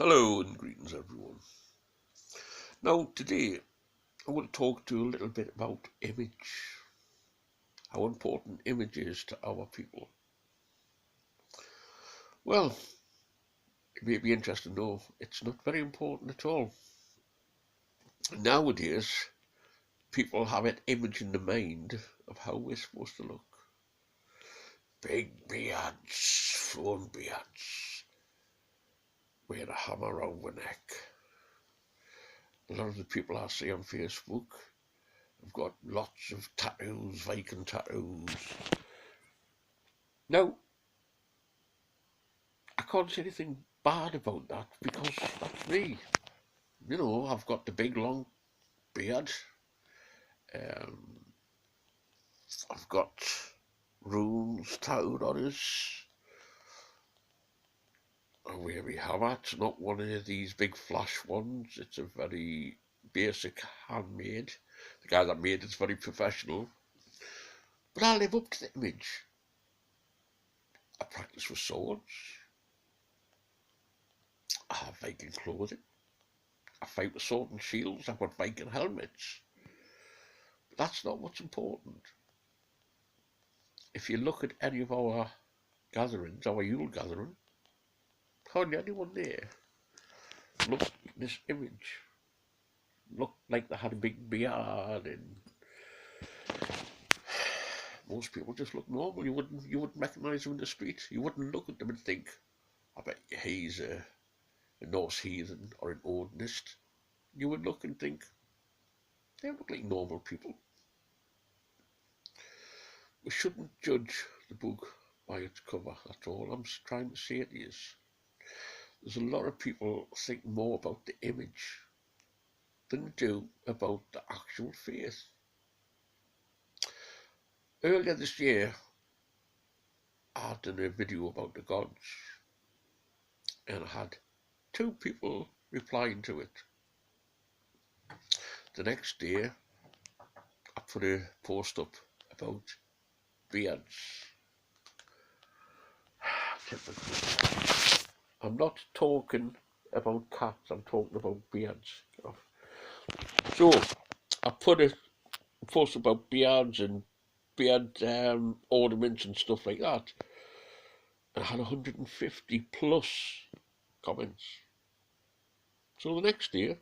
Hello and greetings everyone. Now today I want to talk to you a little bit about image, how important image is to our people. Well, it may be interesting to know it's not very important at all. Nowadays, people have an image in the mind of how we're supposed to look. Big beards, flowing beards, wear a hammer around the neck. A lot of the people I see on Facebook have got lots of tattoos, Viking tattoos. Now, I can't say anything bad about that because that's me. I've got the big long beard. Um, I've got runes tattooed on us. I wear my hammer. It's not one of these big flash ones. It's a very basic handmade. The guy that made it's very professional. But I live up to the image. I practice with swords. I have Viking clothing. I fight with sword and shields. I've got Viking helmets. But that's not what's important. If you look at any of our gatherings, our Yule gathering, hardly anyone there looked like this image. Looked like they had a big beard, and most people just look normal. You wouldn't recognise them in the street. You wouldn't look at them and think, I bet he's a Norse heathen or an Odinist. You would look and think, they look like normal people. We shouldn't judge the book by its cover. That's all I'm trying to say to you. There's a lot of people think more about the image than they do about the actual faith. Earlier this year, I done a video about the gods, and I had two people replying to it. The next day, I put a post up about beards. I'm not talking about cats, I'm talking about beards. So, I put a post about beards and beard ornaments and stuff like that. And I had 150 plus comments. So the next day,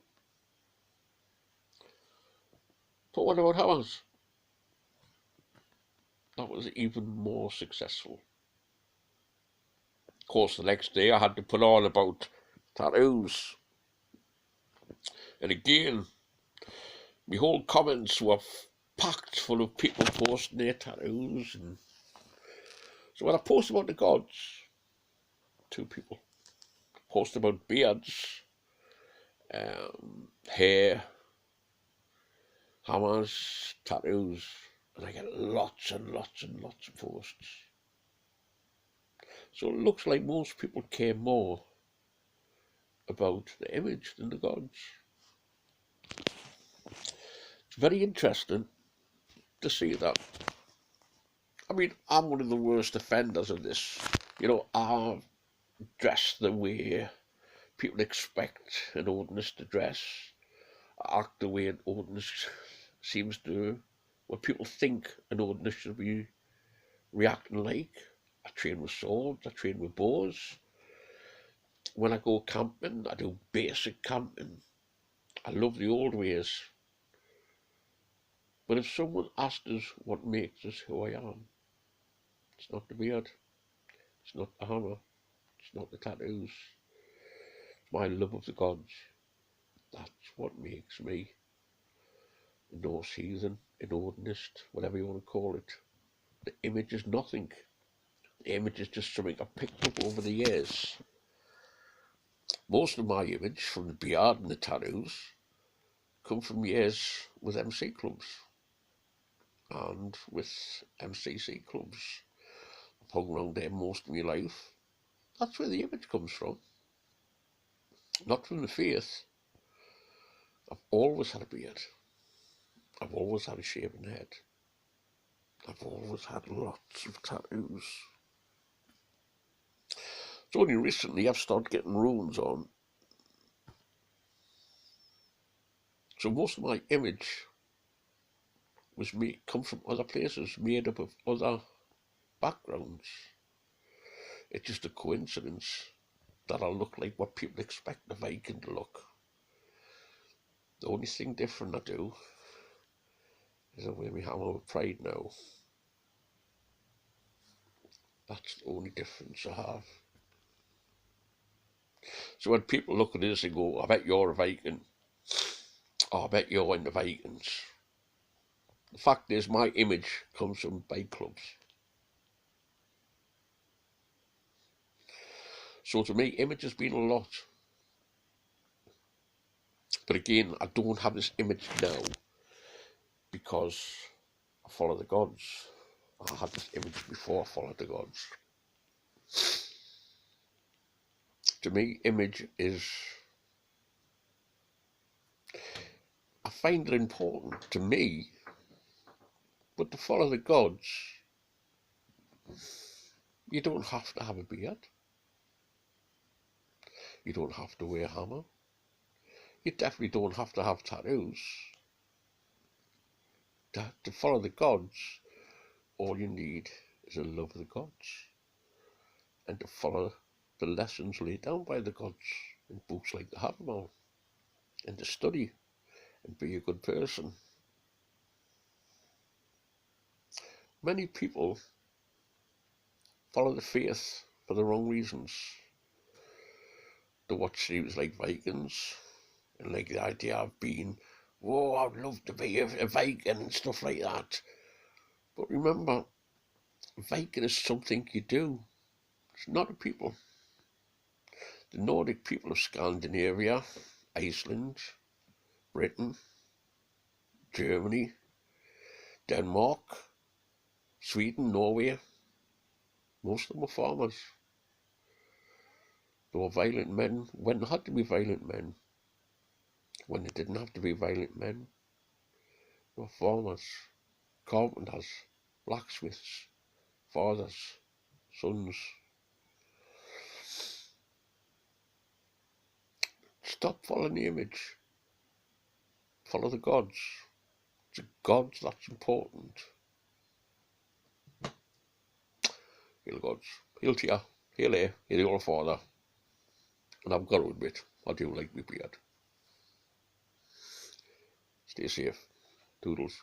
put one about hammers. That was even more successful. Of course, the next day I had to put on about tattoos. And again, my whole comments were packed full of people posting their tattoos. And so when I posted about the gods, two people posted about beards, hair, hammers, tattoos, and I get lots and lots and lots of posts. So it looks like most people care more about the image than the gods. It's very interesting to see that. I mean, I'm one of the worst offenders of this. I dress the way people expect an Odinist to dress. I act the way an Odinist seems to, what people think an Odinist should be reacting like. I train with swords, I train with bows. When I go camping, I do basic camping. I love the old ways. But if someone asked us what makes us who I am, it's not the beard, it's not the hammer, it's not the tattoos, it's my love of the gods. That's what makes me a Norse heathen, an Odinist, whatever you want to call it. The image is nothing. The image is just something I've picked up over the years. Most of my image, from the beard and the tattoos, come from years with MC clubs and with MCC clubs. I've hung around there most of my life. That's where the image comes from. Not from the faith. I've always had a beard. I've always had a shaven head. I've always had lots of tattoos. It's only recently I've started getting runes on So most of my image was come from other places, made up of other backgrounds. It's just a coincidence that I look like what people expect a Viking to look. The only thing different I do is I wear my hammer with pride now. That's the only difference I have. So when people look at this and go, I bet you're a Viking, oh, I bet you're in the Vikings. The fact is, my image comes from bike clubs. So to me, image has been a lot. But again, I don't have this image now because I follow the gods. I had this image before I followed the gods. To me, image is, I find it important to me, but to follow the gods, you don't have to have a beard. You don't have to wear a hammer. You definitely don't have to have tattoos. To follow the gods, all you need is a love of the gods and to follow the lessons laid down by the gods in books like the Havamal, and to study and be a good person. Many people follow the faith for the wrong reasons. They watch series like Vikings and like the idea of being, oh, I'd love to be a Viking and stuff like that. But remember, Viking is something you do. It's not a people. The Nordic people of Scandinavia, Iceland, Britain, Germany, Denmark, Sweden, Norway, most of them were farmers. They were violent men when they had to be violent men. When they didn't have to be violent men, they were farmers, carpenters, blacksmiths, fathers, sons. Stop following the image. Follow the gods. It's the gods that's important. Hail gods. Hail to you. Hail here. Hail your father. And I've got to admit, I do like my beard. Stay safe. Toodles.